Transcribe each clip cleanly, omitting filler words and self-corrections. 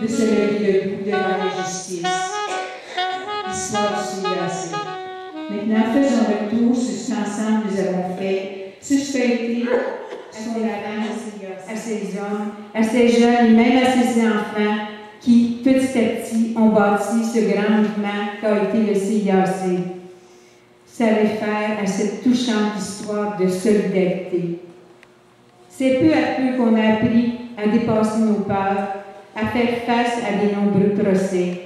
de se lever debout devant la justice. Histoire du CIAC. Maintenant, faisons le tour sur ce qu'ensemble nous avons fait, sur ce qu'a été son parents, à ces hommes, à ces jeunes et même à ces enfants qui, petit à petit, ont bâti ce grand mouvement qu'a été le CIAC. Ça réfère à cette touchante histoire de solidarité. C'est peu à peu qu'on a appris à dépasser nos peurs, à faire face à de nombreux procès,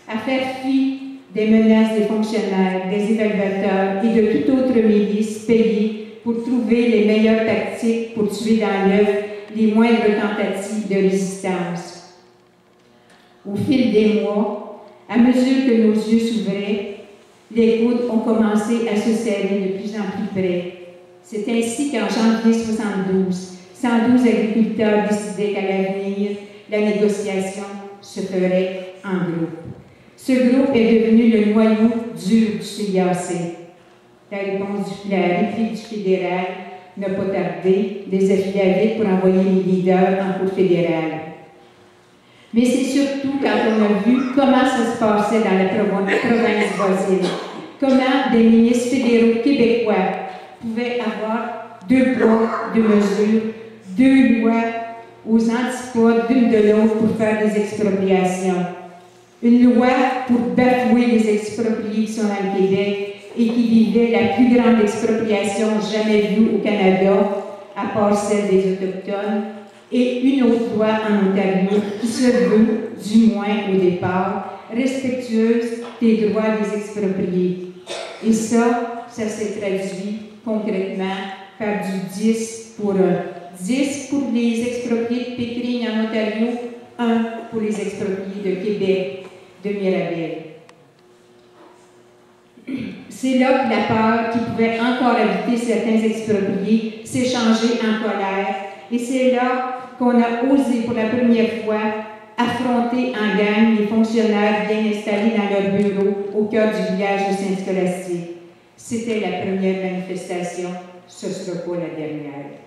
à faire fi des menaces des fonctionnaires, des évaluateurs et de toute autre milice payée pour trouver les meilleures tactiques pour tuer dans l'œuf les moindres tentatives de résistance. Au fil des mois, à mesure que nos yeux s'ouvraient, les coudes ont commencé à se serrer de plus en plus près. C'est ainsi qu'en janvier 1972, 112 agriculteurs décidaient qu'à l'avenir, la négociation se ferait en groupe. Ce groupe est devenu le noyau dur du CIAC. La réplique du fédéral n'a pas tardé, des affidavits pour envoyer les leaders en cour fédérale. Mais c'est surtout quand on a vu comment ça se passait dans la province voisine, comment des ministres fédéraux québécois pouvaient avoir deux poids, deux mesures, deux lois aux antipodes l'une de l'autre pour faire des expropriations. Une loi pour bafouer les expropriés qui sont dans le Québec et qui vivaient la plus grande expropriation jamais vue au Canada, à part celle des Autochtones, et une autre loi en Ontario qui se veut, du moins au départ, respectueuse des droits des expropriés. Et ça s'est traduit concrètement par du 10 pour 1. 10 pour les expropriés de Pickering en Ontario, 1 pour les expropriés de Québec, de Mirabel. C'est là que la peur qui pouvait encore habiter certains expropriés s'est changée en colère. Et c'est là qu'on a osé pour la première fois affronter en gang les fonctionnaires bien installés dans leur bureau au cœur du village de Saint-Scholastique. C'était la première manifestation, ce ne sera pas la dernière.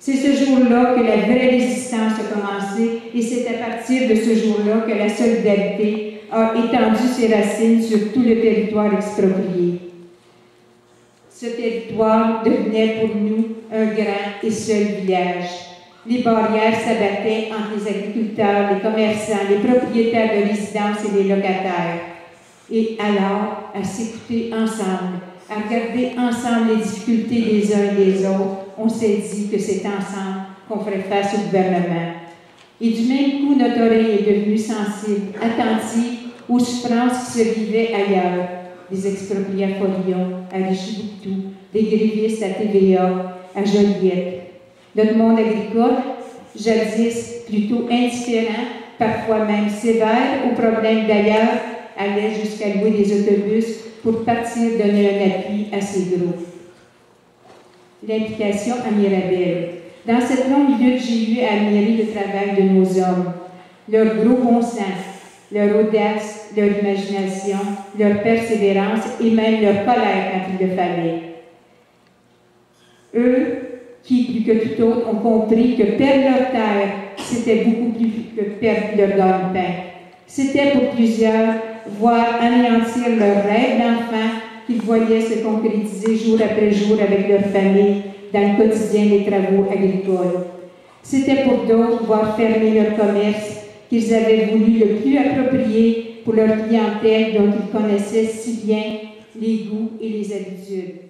C'est ce jour-là que la vraie résistance a commencé et c'est à partir de ce jour-là que la solidarité a étendu ses racines sur tout le territoire exproprié. Ce territoire devenait pour nous un grand et seul village. Les barrières s'abattaient entre les agriculteurs, les commerçants, les propriétaires de résidences et les locataires. Et alors, à s'écouter ensemble, à regarder ensemble les difficultés des uns et des autres, on s'est dit que c'est ensemble qu'on ferait face au gouvernement. Et du même coup, notre oreille est devenue sensible, attentive aux souffrances qui se vivaient ailleurs. Des expropriés à Forillon, à Richibouctou, des grévistes à TVA, à Joliette. Notre monde agricole, jadis plutôt indifférent, parfois même sévère aux problèmes d'ailleurs, allait jusqu'à louer des autobus pour partir donner un appui à ces groupes. L'implication à Mirabel. Dans cette longue lutte, j'ai eu à admirer le travail de nos hommes, leur gros bon sens, leur audace, leur imagination, leur persévérance et même leur colère quand il le fallait. Eux, qui, plus que tout autre, ont compris que perdre leur terre, c'était beaucoup plus que perdre leur gagne-pain. C'était pour plusieurs voir anéantir leur rêve d'enfant qu'ils voyaient se concrétiser jour après jour avec leur famille dans le quotidien des travaux agricoles. C'était pour d'autres voir fermer leur commerce qu'ils avaient voulu le plus approprié pour leur clientèle dont ils connaissaient si bien les goûts et les habitudes.